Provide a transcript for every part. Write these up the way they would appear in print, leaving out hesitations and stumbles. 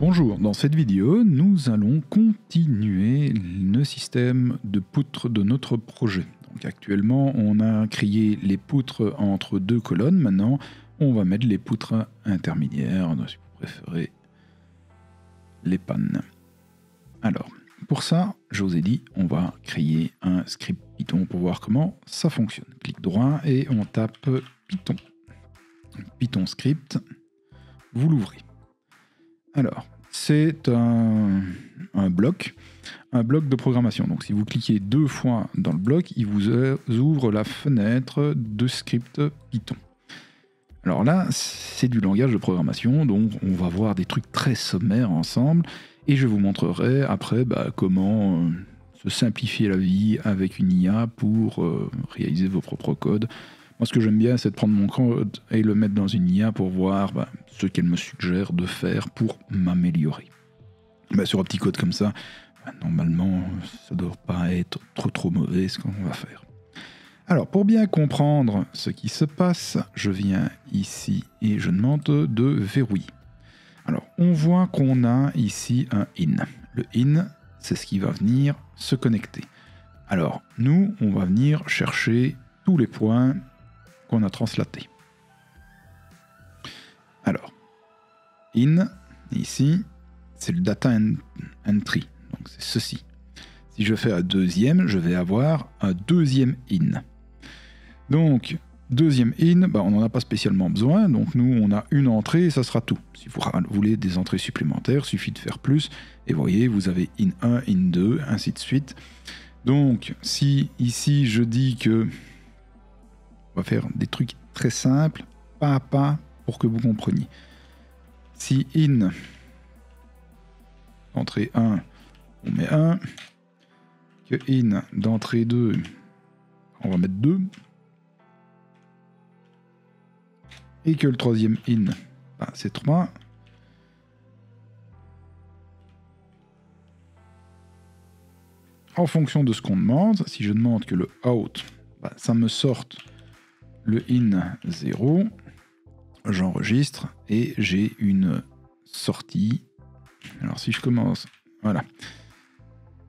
Bonjour, dans cette vidéo, nous allons continuer le système de poutres de notre projet. Donc actuellement, on a créé les poutres entre deux colonnes. Maintenant, on va mettre les poutres intermédiaires, si vous préférez les pannes. Alors, pour ça, je vous ai dit, on va créer un script Python pour voir comment ça fonctionne. Clic droit et on tape Python. Python script, vous l'ouvrez. Alors, c'est un bloc de programmation. Donc si vous cliquez deux fois dans le bloc, il vous ouvre la fenêtre de script Python. Alors là, c'est du langage de programmation, donc on va voir des trucs très sommaires ensemble, et je vous montrerai après comment se simplifier la vie avec une IA pour réaliser vos propres codes. Moi, ce que j'aime bien, c'est de prendre mon code et le mettre dans une IA pour voir ce qu'elle me suggère de faire pour m'améliorer. Sur un petit code comme ça, normalement, ça ne doit pas être trop mauvais ce qu'on va faire. Alors, pour bien comprendre ce qui se passe, je viens ici et je demande de verrouiller. Alors, on voit qu'on a ici un in. Le in, c'est ce qui va venir se connecter. Alors, nous, on va venir chercher tous les points qu'on a translatés. Alors, in, ici, c'est le data entry, donc c'est ceci. Si je fais un deuxième, je vais avoir un deuxième in. Donc, deuxième in, on n'en a pas spécialement besoin, donc nous, on a une entrée et ça sera tout. Si vous voulez des entrées supplémentaires, il suffit de faire plus, et vous voyez, vous avez in 1, in 2, ainsi de suite. Donc, si ici, je dis que on va faire des trucs très simples, pas à pas, pour que vous compreniez. Si in, entrée 1, on met 1, que in d'entrée 2, on va mettre 2, et que le troisième in, c'est 3, en fonction de ce qu'on demande, si je demande que le out, ça me sorte le in 0, j'enregistre et j'ai une sortie. Alors si je commence, voilà.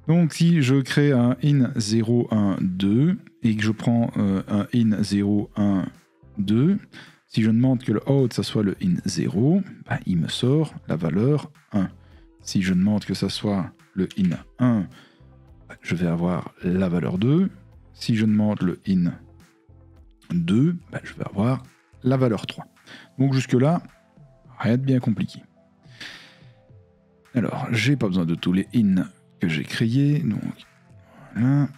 Donc si je crée un in 0, 1, 2 et que je prends un in 0, 1, 2, si je demande que le out ça soit le in 0, il me sort la valeur 1. Si je demande que ça soit le in 1, je vais avoir la valeur 2. Si je demande le in 2, je vais avoir la valeur 3. Donc jusque-là, rien de bien compliqué. Alors, j'ai pas besoin de tous les in que j'ai créés. Donc, voilà.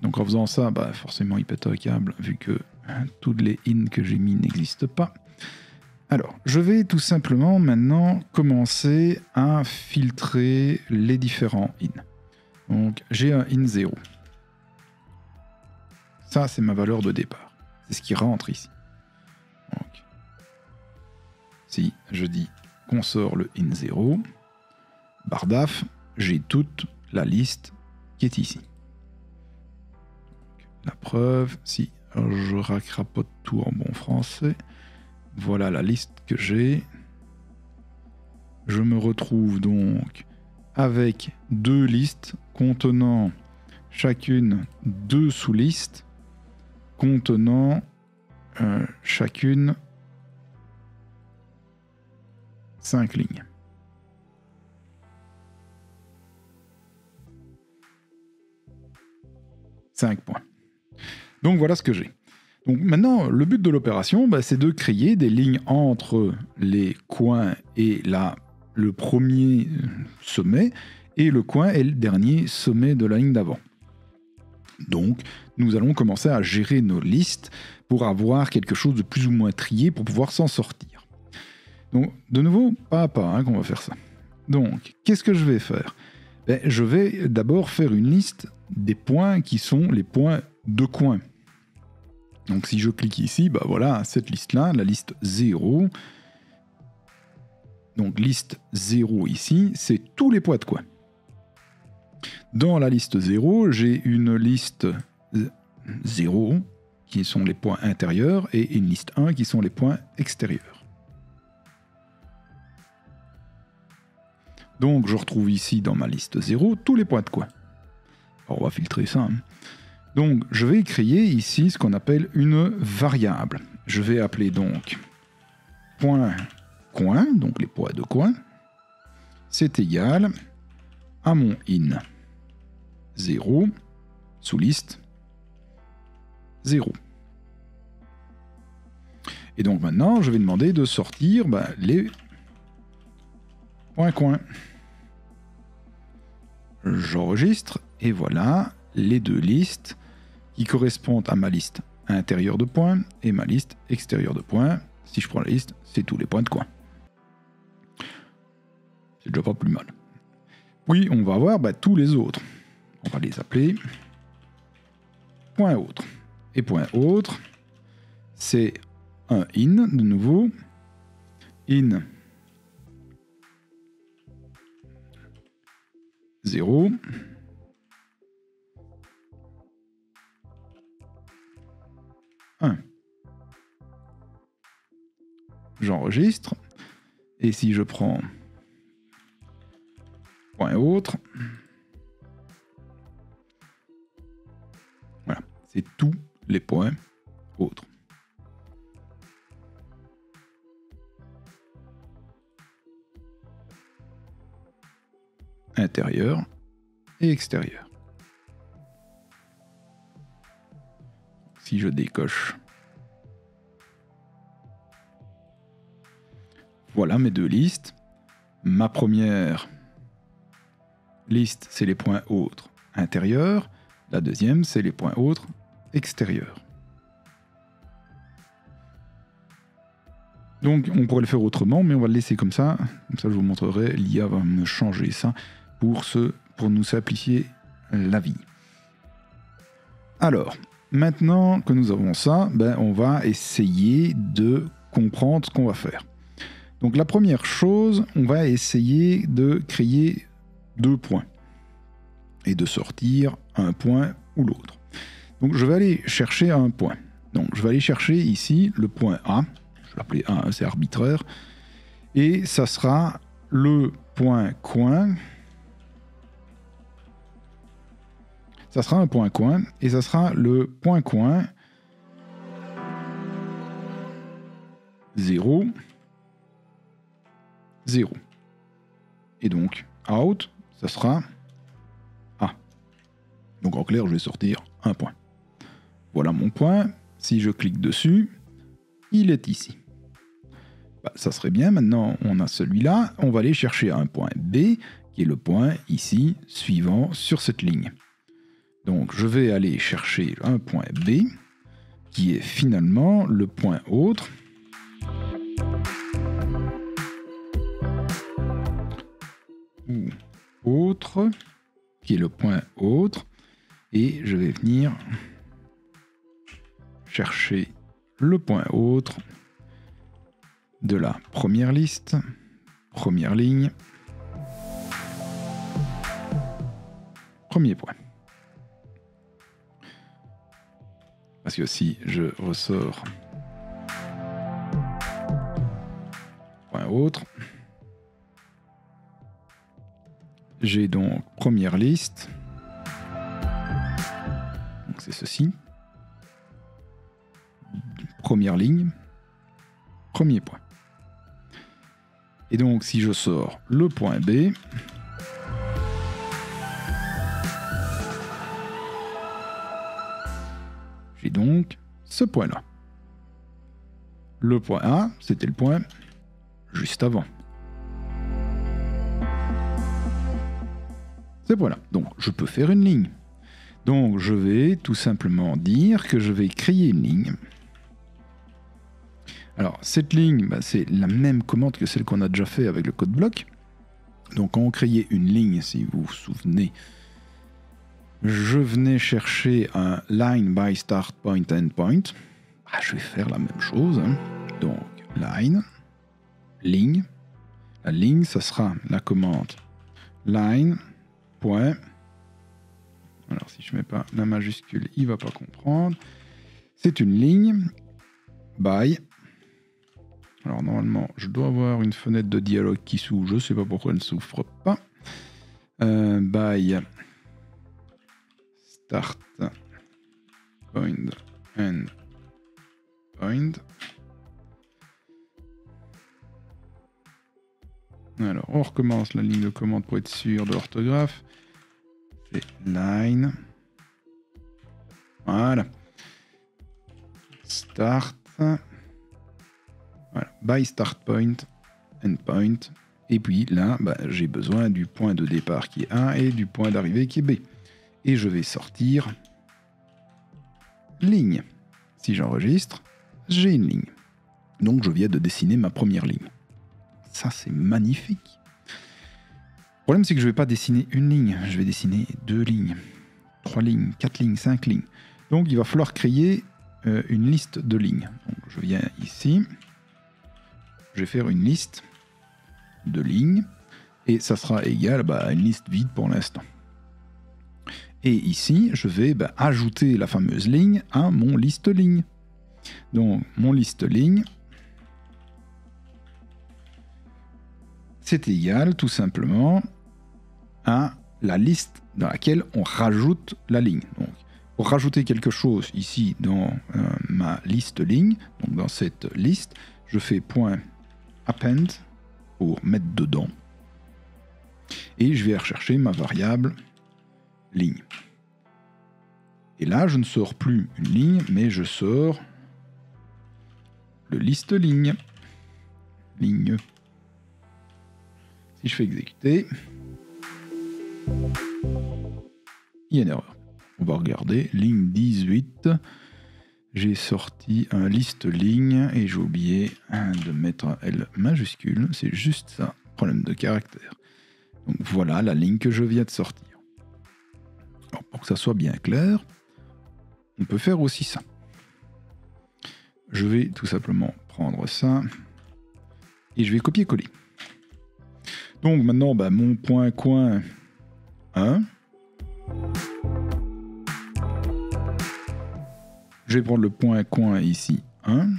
Donc en faisant ça, forcément il pète un câble vu que toutes les in que j'ai mis n'existent pas. Alors, je vais tout simplement maintenant commencer à filtrer les différents in. Donc, j'ai un in 0. Ça, c'est ma valeur de départ. C'est ce qui rentre ici. Donc, si je dis qu'on sort le in 0, barre daf, j'ai toute la liste qui est ici. Donc, la preuve, si je racrapote tout en bon français, voilà la liste que j'ai. Je me retrouve donc avec deux listes contenant chacune deux sous-listes contenant chacune 5 lignes. Cinq points. Donc voilà ce que j'ai. Donc maintenant, le but de l'opération, c'est de créer des lignes entre les coins et le premier sommet et le coin et le dernier sommet de la ligne d'avant. Donc, nous allons commencer à gérer nos listes pour avoir quelque chose de plus ou moins trié pour pouvoir s'en sortir. Donc, de nouveau, pas à pas qu'on va faire ça. Donc, qu'est-ce que je vais faire ? Je vais d'abord faire une liste des points qui sont les points de coin. Donc, si je clique ici, voilà, cette liste-là, la liste 0. Donc, liste 0 ici, c'est tous les points de coin. Dans la liste 0, j'ai une liste 0 qui sont les points intérieurs et une liste 1 qui sont les points extérieurs. Donc je retrouve ici dans ma liste 0 tous les points de coin. Alors, on va filtrer ça. Donc je vais créer ici ce qu'on appelle une variable. Je vais appeler donc point coin, donc les points de coin, c'est égal à mon in 0 sous liste 0. Et donc maintenant, je vais demander de sortir les points coins. J'enregistre et voilà les deux listes qui correspondent à ma liste intérieure de points et ma liste extérieure de points. Si je prends la liste, c'est tous les points de coin. C'est déjà pas plus mal. Puis on va voir tous les autres. On va les appeler point autre. Et point autre, c'est un in de nouveau. In 0. J'enregistre. Et si je prends point autre, voilà, c'est tous les points autres. Intérieur et extérieur. Si je décoche, voilà mes deux listes. Ma première liste, c'est les points autres intérieurs. La deuxième, c'est les points autres extérieurs. Donc on pourrait le faire autrement, mais on va le laisser comme ça. Comme ça, je vous montrerai. L'IA va me changer ça pour nous simplifier la vie. Alors, maintenant que nous avons ça, on va essayer de comprendre ce qu'on va faire. Donc la première chose, on va essayer de créer deux points et de sortir un point ou l'autre. Donc je vais aller chercher un point. Donc je vais aller chercher ici le point A. Je vais l'appeler A, c'est arbitraire. Et ça sera le point coin. Ça sera un point coin et ça sera le point coin 0, 0. Et donc, out, ça sera A. Donc en clair, je vais sortir un point. Voilà mon point. Si je clique dessus, il est ici. Ça serait bien. Maintenant, on a celui-là. On va aller chercher un point B, qui est le point ici, suivant sur cette ligne. Donc, je vais aller chercher un point B, qui est finalement le point autre. Ou autre, qui est le point autre. Et je vais venir chercher le point autre de la première liste, première ligne, premier point. Parce que si je ressors point autre, j'ai donc première liste, donc c'est ceci, première ligne, premier point. Et donc si je sors le point B, j'ai donc ce point-là. Le point A, c'était le point juste avant. Ce point-là. Donc je peux faire une ligne. Donc je vais tout simplement dire que je vais créer une ligne. Alors cette ligne, c'est la même commande que celle qu'on a déjà fait avec le code bloc. Donc quand on créait une ligne, si vous vous souvenez, je venais chercher un line by start point end point. Je vais faire la même chose. Donc line, ligne. La ligne, ça sera la commande line point. Alors si je mets pas la majuscule, il va pas comprendre. C'est une ligne by Alors normalement, je dois avoir une fenêtre de dialogue qui s'ouvre. Je ne sais pas pourquoi elle ne s'ouvre pas. By start point and point. Alors, on recommence la ligne de commande pour être sûr de l'orthographe. C'est line. Voilà. Start. Voilà. By start point, end point. Et puis là, j'ai besoin du point de départ qui est 1 et du point d'arrivée qui est B. Et je vais sortir ligne. Si j'enregistre, j'ai une ligne. Donc je viens de dessiner ma première ligne. Ça, c'est magnifique. Le problème, c'est que je ne vais pas dessiner une ligne. Je vais dessiner 2 lignes, 3 lignes, 4 lignes, 5 lignes. Donc il va falloir créer une liste de lignes. Donc je viens ici. Je vais faire une liste de lignes. Et ça sera égal à une liste vide pour l'instant. Et ici, je vais ajouter la fameuse ligne à mon liste ligne. Donc mon liste ligne, c'est égal tout simplement à la liste dans laquelle on rajoute la ligne. Donc, pour rajouter quelque chose ici dans ma liste ligne, donc dans cette liste, je fais point append pour mettre dedans. Et je vais rechercher ma variable ligne. Et là, je ne sors plus une ligne, mais je sors le liste ligne. Ligne. Si je fais exécuter, il y a une erreur. On va regarder, ligne 18, j'ai sorti un liste ligne et j'ai oublié de mettre un L majuscule, c'est juste ça, problème de caractère. Donc voilà la ligne que je viens de sortir. Alors pour que ça soit bien clair, on peut faire aussi ça. Je vais tout simplement prendre ça et je vais copier-coller. Donc maintenant, mon point coin 1. Je vais prendre le point coin ici 1.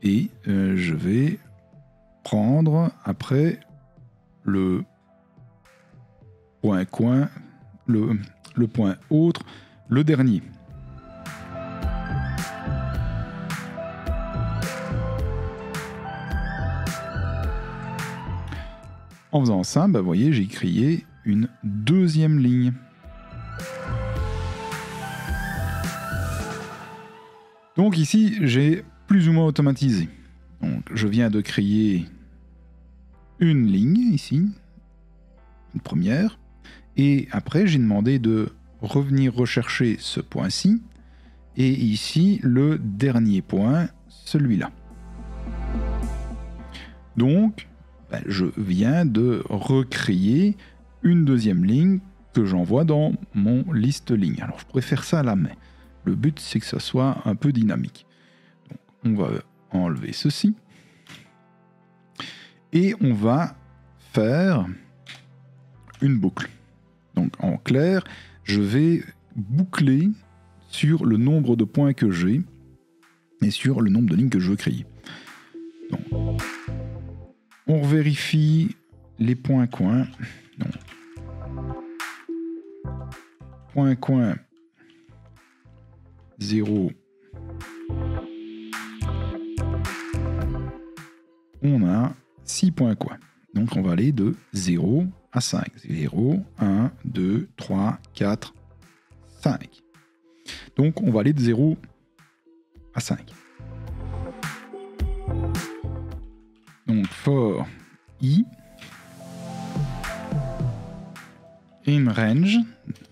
Et je vais prendre après le point coin, le point autre, le dernier. En faisant ça, vous voyez, j'ai créé une deuxième ligne. Donc ici, j'ai plus ou moins automatisé. Donc, je viens de créer une ligne ici, une première, et après, j'ai demandé de revenir rechercher ce point-ci, et ici, le dernier point, celui-là. Donc, je viens de recréer une deuxième ligne que j'envoie dans mon liste ligne. Alors je pourrais faire ça à la main. Le but c'est que ça soit un peu dynamique. Donc, on va enlever ceci. Et on va faire une boucle. Donc en clair, je vais boucler sur le nombre de points que j'ai et sur le nombre de lignes que je veux créer. Donc, on vérifie les points coins. Donc, point coin 0. On a 6 points coins. Donc on va aller de 0 à 5. 0, 1, 2, 3, 4, 5. Donc on va aller de 0 à 5. Donc for i in range,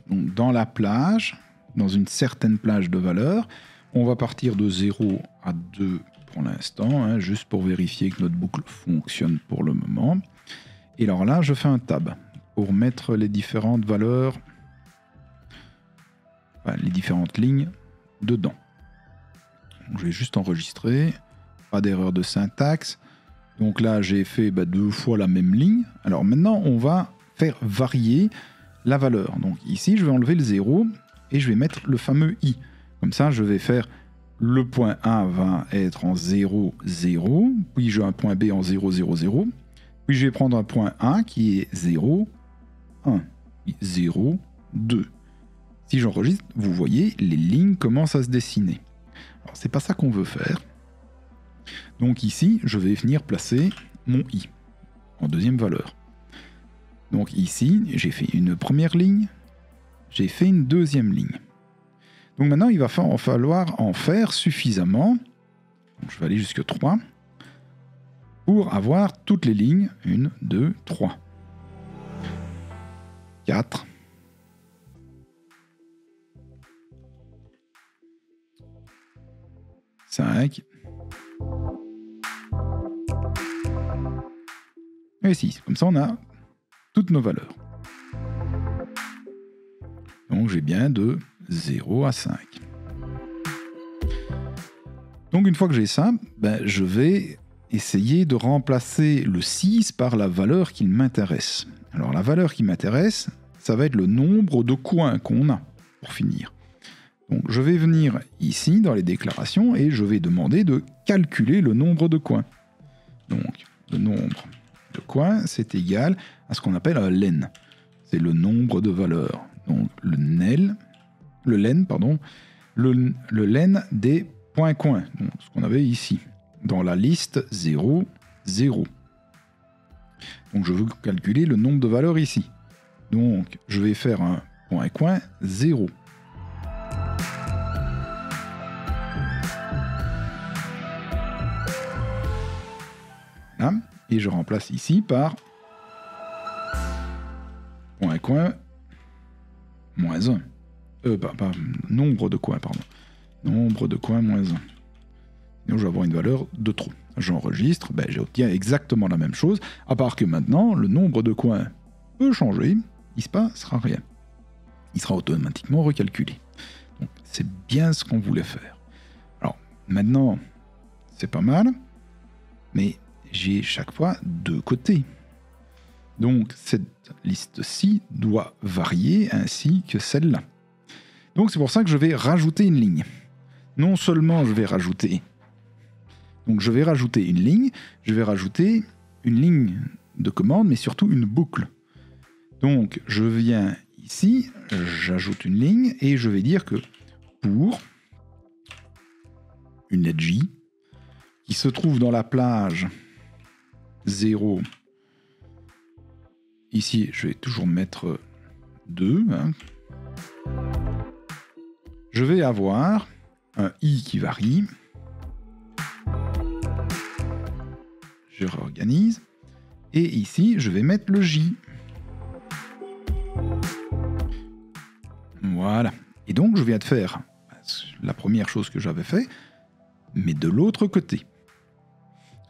donc dans la plage, dans une certaine plage de valeur, on va partir de 0 à 2 pour l'instant, juste pour vérifier que notre boucle fonctionne pour le moment. Et alors là, je fais un tab pour mettre les différentes valeurs, les différentes lignes dedans. Donc, je vais juste enregistrer, pas d'erreur de syntaxe. Donc là, j'ai fait 2 fois la même ligne. Alors maintenant, on va faire varier la valeur. Donc ici, je vais enlever le 0 et je vais mettre le fameux i. Comme ça, je vais faire le point A va être en 0, 0, puis j'ai un point B en 0, 0, 0, puis je vais prendre un point A qui est 0, 1, 0, 2. Si j'enregistre, vous voyez, les lignes commencent à se dessiner. Alors, c'est pas ça qu'on veut faire. Donc ici, je vais venir placer mon I en deuxième valeur. Donc ici, j'ai fait une première ligne, j'ai fait une deuxième ligne. Donc maintenant, il va falloir en faire suffisamment. Donc, je vais aller jusque 3 pour avoir toutes les lignes. 1, 2, 3, 4, 5 et 6. Comme ça, on a toutes nos valeurs. Donc j'ai bien de 0 à 5. Donc une fois que j'ai ça, je vais essayer de remplacer le 6 par la valeur qui m'intéresse. Alors la valeur qui m'intéresse, ça va être le nombre de coins qu'on a, pour finir. Donc je vais venir ici dans les déclarations et je vais demander de calculer le nombre de coins. Donc le nombre de coins, c'est égal à ce qu'on appelle un len. C'est le nombre de valeurs. Donc le len des points coins, donc ce qu'on avait ici, dans la liste 0, 0. Donc je veux calculer le nombre de valeurs ici. Donc je vais faire un point coin 0. Là, et je remplace ici par point coin moins 1. Pas nombre de coins, pardon. Nombre de coins moins 1. Sinon, je vais avoir une valeur de trop. J'enregistre, j'obtiens exactement la même chose, à part que maintenant, le nombre de coins peut changer, il ne se passera rien. Il sera automatiquement recalculé. Donc, c'est bien ce qu'on voulait faire. Alors, maintenant, c'est pas mal, mais j'ai chaque fois deux côtés. Donc, cette liste-ci doit varier ainsi que celle-là. Donc, c'est pour ça que je vais rajouter une ligne. Non seulement je vais rajouter... Donc, je vais rajouter une ligne, je vais rajouter une ligne de commande, mais surtout une boucle. Donc, je viens ici, j'ajoute une ligne, et je vais dire que pour une edge qui se trouve dans la plage 0, ici, je vais toujours mettre 2, je vais avoir un i qui varie. Je réorganise. Et ici, je vais mettre le j. Voilà. Et donc, je viens de faire la première chose que j'avais fait, mais de l'autre côté.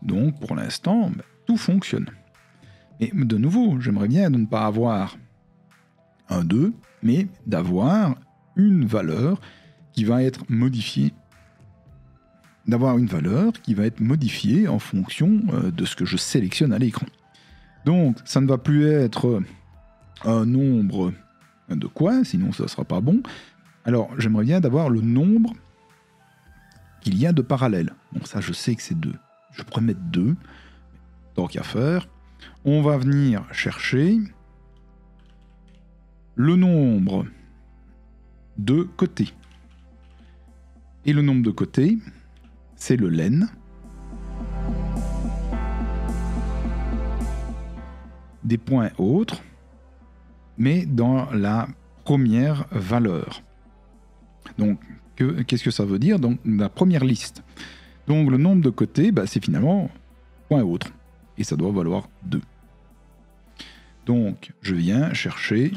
Donc, pour l'instant, tout fonctionne. Et de nouveau, j'aimerais bien ne pas avoir un 2, mais d'avoir une valeur qui va être modifiée. D'avoir une valeur qui va être modifiée en fonction de ce que je sélectionne à l'écran. Donc, ça ne va plus être un nombre de coins, sinon ça ne sera pas bon. Alors, j'aimerais bien d'avoir le nombre qu'il y a de parallèles. Bon, ça, je sais que c'est 2. Je pourrais mettre 2, tant qu'à faire. On va venir chercher le nombre de côtés. Et le nombre de côtés, c'est le len des points autres, mais dans la première valeur. Donc, qu'est-ce que ça veut dire? Donc, la première liste. Donc, le nombre de côtés, c'est finalement point autre. Et ça doit valoir 2. Donc, je viens chercher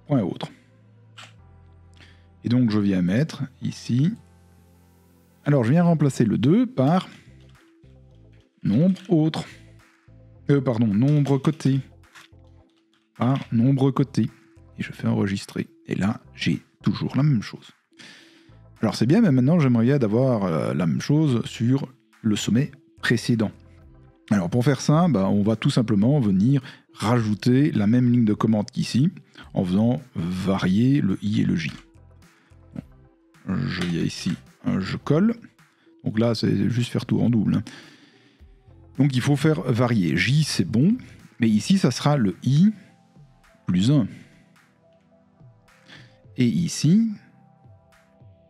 point autre. Et donc, je viens mettre ici... Alors, je viens remplacer le 2 par nombre autre. Nombre côté. Par nombre côté. Et je fais enregistrer. Et là, j'ai toujours la même chose. Alors, c'est bien, mais maintenant, j'aimerais bien d'avoir la même chose sur le sommet précédent. Alors, pour faire ça, on va tout simplement venir rajouter la même ligne de commande qu'ici, en faisant varier le i et le j. je viens ici, je colle. Donc là, c'est juste faire tout en double. Hein. Donc il faut faire varier. J, c'est bon. Mais ici, ça sera le I plus 1. Et ici,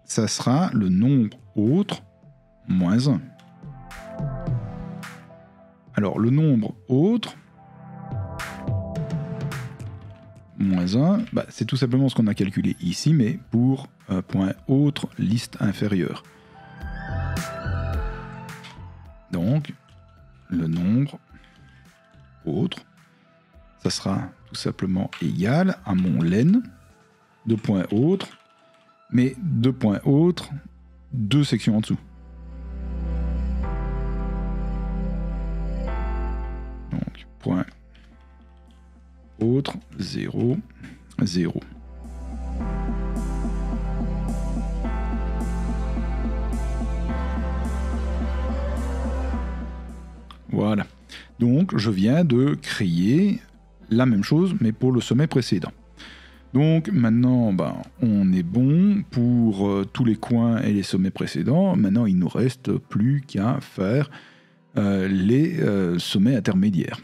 ça sera le nombre autre moins 1. Alors, le nombre autre moins 1, bah, c'est tout simplement ce qu'on a calculé ici, mais pour point autre liste inférieure. Donc, le nombre autre, ça sera tout simplement égal à mon len de point autre, mais de point autre, 2 sections en dessous. Donc, point autre, 0, 0. Voilà. Donc, je viens de créer la même chose, mais pour le sommet précédent. Donc, maintenant, on est bon pour tous les coins et les sommets précédents. Maintenant, il ne nous reste plus qu'à faire les sommets intermédiaires.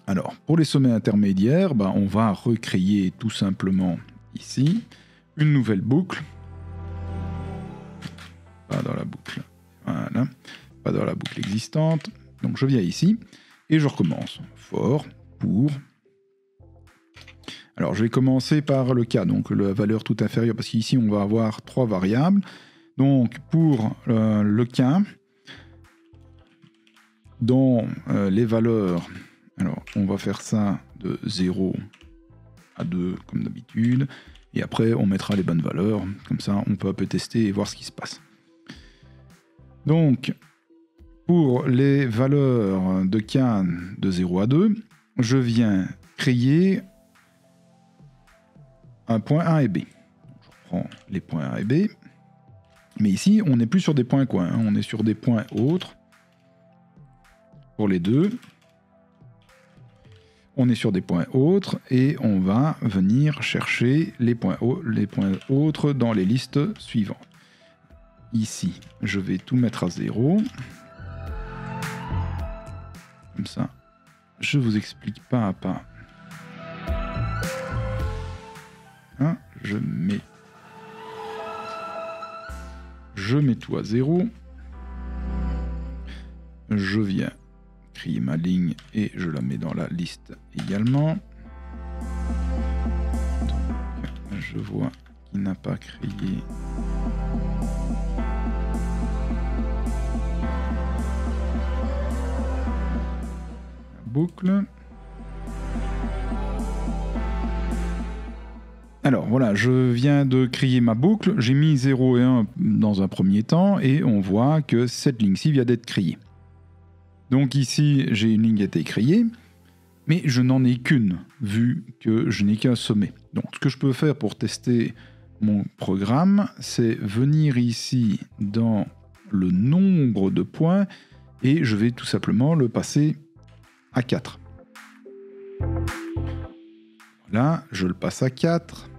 Alors, pour les sommets intermédiaires, on va recréer tout simplement ici une nouvelle boucle. Pas dans la boucle. Voilà. Pas dans la boucle existante. Donc, je viens ici et je recommence. For, pour. Alors, je vais commencer par le cas, donc la valeur tout inférieure, parce qu'ici, on va avoir 3 variables. Donc, pour le cas, dans les valeurs, alors, on va faire ça de 0 à 2, comme d'habitude. Et après, on mettra les bonnes valeurs. Comme ça, on peut un peu tester et voir ce qui se passe. Donc, pour les valeurs de cas de 0 à 2, je viens créer un point A et B. Je reprends les points A et B. Mais ici, on n'est plus sur des points coins. Hein. On est sur des points autres. Pour les deux. On est sur des points autres. Et on va venir chercher les points autres dans les listes suivantes. Ici, je vais tout mettre à 0. Comme ça, je vous explique pas à pas. Hein, je mets tout à 0. Je viens créer ma ligne et je la mets dans la liste également. Donc, je vois qu'il n'a pas créé. Boucle. Alors voilà, je viens de créer ma boucle, j'ai mis 0 et 1 dans un premier temps et on voit que cette ligne-ci vient d'être créée. Donc ici, j'ai une ligne qui a été créée, mais je n'en ai qu'une, vu que je n'ai qu'un sommet. Donc ce que je peux faire pour tester mon programme, c'est venir ici dans le nombre de points et je vais tout simplement le passer à 4. Là, je le passe à 4.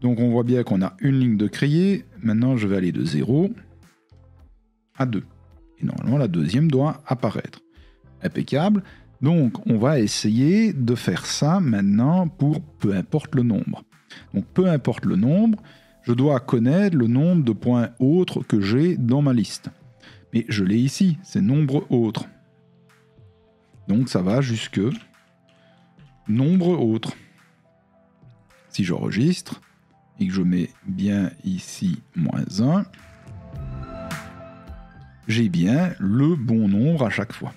Donc on voit bien qu'on a une ligne de créée. Maintenant, je vais aller de 0 à 2. Et normalement, la deuxième doit apparaître. Impeccable. Donc, on va essayer de faire ça maintenant pour peu importe le nombre. Donc, peu importe le nombre, je dois connaître le nombre de points autres que j'ai dans ma liste. Mais je l'ai ici, c'est nombre autre. Donc, ça va jusque nombre autre. Si j'enregistre et que je mets bien ici -1, j'ai bien le bon nombre à chaque fois.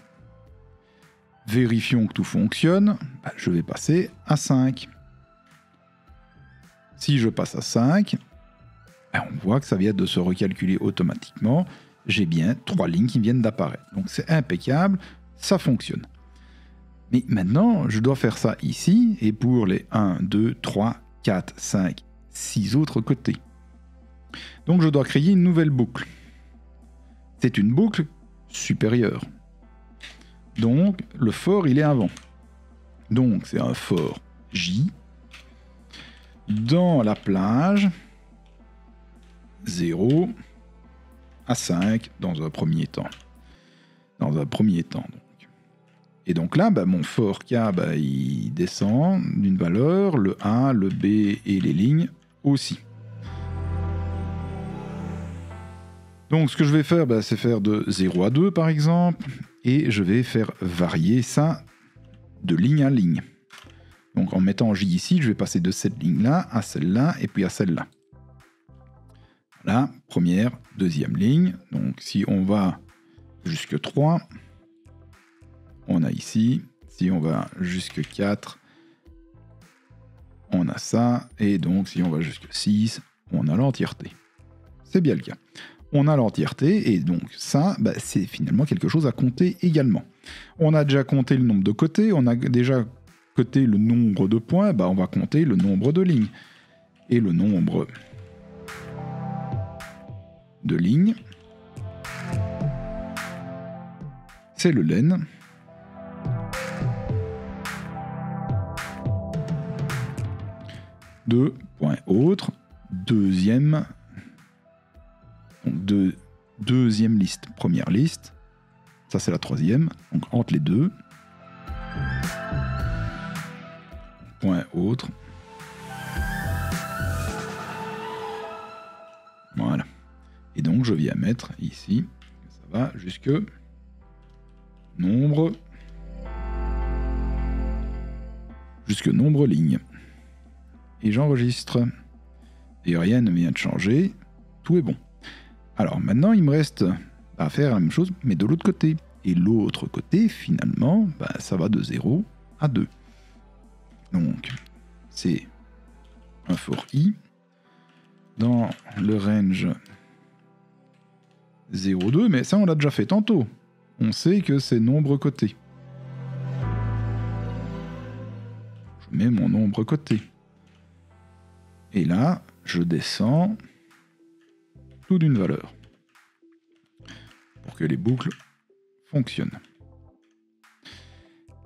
Vérifions que tout fonctionne, je vais passer à 5. Si je passe à 5, on voit que ça vient de se recalculer automatiquement. J'ai bien 3 lignes qui viennent d'apparaître. Donc c'est impeccable, ça fonctionne. Mais maintenant, je dois faire ça ici, et pour les 1, 2, 3, 4, 5, 6 autres côtés. Donc je dois créer une nouvelle boucle. C'est une boucle supérieure. Donc le for, il est avant. Donc c'est un for J. Dans la plage, 0 à 5 dans un premier temps. Et donc là, mon for K, il descend d'une valeur, le A, le B et les lignes aussi. Donc ce que je vais faire, c'est faire de 0 à 2 par exemple, et je vais faire varier ça de ligne à ligne. Donc en mettant J ici, je vais passer de cette ligne-là à celle-là, et puis à celle-là. Voilà, première, deuxième ligne. Donc si on va jusque 3, on a ici. Si on va jusque 4, on a ça. Et donc si on va jusque 6, on a l'entièreté. C'est bien le cas. On a l'entièreté, et donc ça, c'est finalement quelque chose à compter également. On a déjà compté le nombre de côtés, on a déjà coté le nombre de points, on va compter le nombre de lignes. Et le nombre de lignes, c'est le len. De point autre, deuxième. Donc deuxième liste, première liste. Ça c'est la troisième. Donc entre les deux. Point autre. Voilà. Et donc je viens mettre ici. Ça va jusque nombre. Jusque nombre lignes. Et j'enregistre. Et rien ne vient de changer. Tout est bon. Alors maintenant, il me reste à faire la même chose, mais de l'autre côté. Et l'autre côté, finalement, ça va de 0 à 2. Donc, c'est un for i dans le range 0,2, mais ça, on l'a déjà fait tantôt. On sait que c'est nombre côté. Je mets mon nombre côté. Et là, je descends tout d'une valeur pour que les boucles fonctionnent.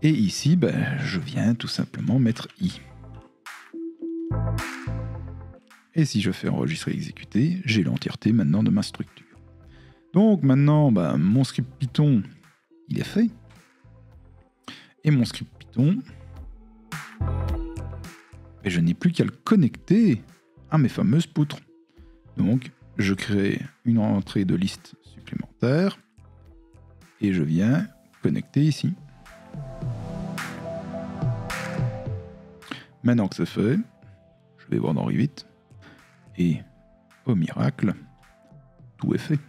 Et ici, je viens tout simplement mettre i. Et si je fais enregistrer exécuter, j'ai l'entièreté maintenant de ma structure. Donc maintenant, mon script Python, il est fait. Et mon script Python, je n'ai plus qu'à le connecter à mes fameuses poutres. Donc, je crée une entrée de liste supplémentaire et je viens connecter ici. Maintenant que c'est fait, je vais voir dans Revit et au miracle, tout est fait.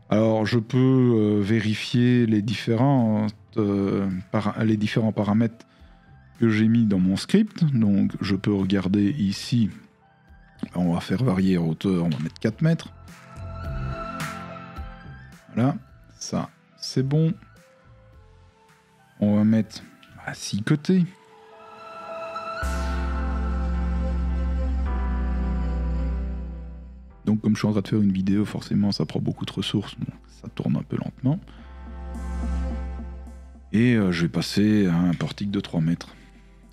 Alors je peux vérifier les différents paramètres que j'ai mis dans mon script. Donc je peux regarder ici. On va faire varier en hauteur, on va mettre 4 mètres. Voilà, ça c'est bon. On va mettre 6 côtés. Donc comme je suis en train de faire une vidéo, forcément ça prend beaucoup de ressources, donc ça tourne un peu lentement. Et je vais passer à un portique de 3 mètres.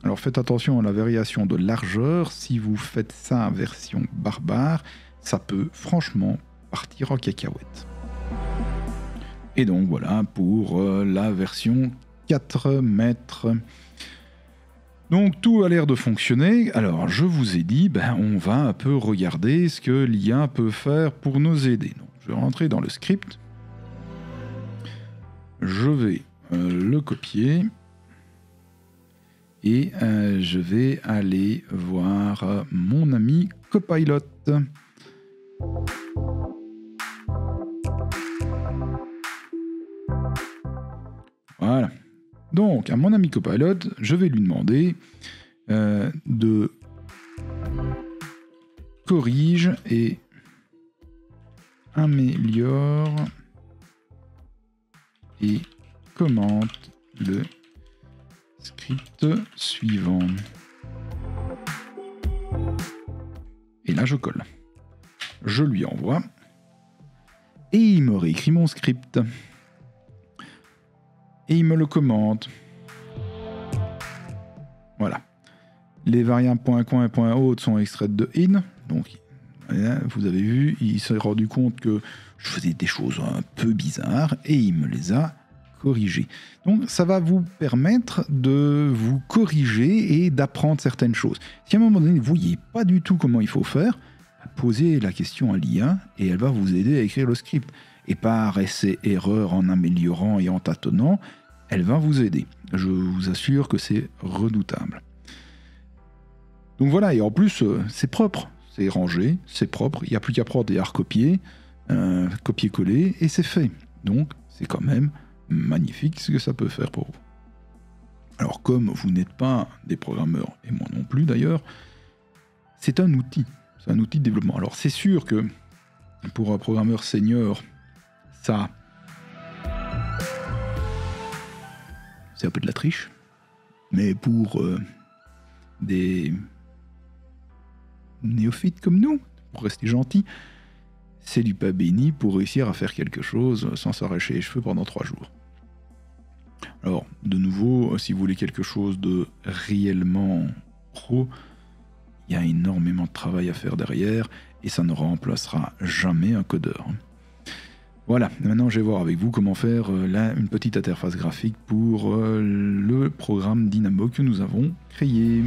Alors faites attention à la variation de largeur. Si vous faites ça en version barbare, ça peut franchement partir en cacahuète. Et donc voilà pour la version 4 mètres. Donc tout a l'air de fonctionner. Alors je vous ai dit, on va un peu regarder ce que l'IA peut faire pour nous aider. Donc, je vais rentrer dans le script. Je vais le copier. Et je vais aller voir mon ami Copilot. Voilà. Donc, à mon ami Copilot, je vais lui demander de corrige et améliore et commente le script suivant. Et là, je colle. Je lui envoie. Et il me réécrit mon script. Et il me le commente. Voilà. Les variables .coin et .haute sont extraites de in. Donc, Et là, vous avez vu, il s'est rendu compte que je faisais des choses un peu bizarres et il me les a corrigées. Donc ça va vous permettre de vous corriger et d'apprendre certaines choses. Si à un moment donné, vous ne voyez pas du tout comment il faut faire, posez la question à l'IA et elle va vous aider à écrire le script. Et par essai-erreur, en améliorant et en tâtonnant, elle va vous aider. Je vous assure que c'est redoutable. Donc voilà, et en plus, c'est propre, c'est rangé, c'est propre, il n'y a plus qu'à prendre et à recopier, copier-coller, et c'est fait. Donc c'est quand même magnifique ce que ça peut faire pour vous. Alors comme vous n'êtes pas des programmeurs, et moi non plus d'ailleurs, c'est un outil de développement. Alors c'est sûr que pour un programmeur senior, ça, c'est un peu de la triche, mais pour des néophytes comme nous, pour rester gentil, c'est du pain béni pour réussir à faire quelque chose sans s'arracher les cheveux pendant 3 jours. Alors, de nouveau, si vous voulez quelque chose de réellement pro, il y a énormément de travail à faire derrière et ça ne remplacera jamais un codeur. Voilà, maintenant je vais voir avec vous comment faire une petite interface graphique pour le programme Dynamo que nous avons créé.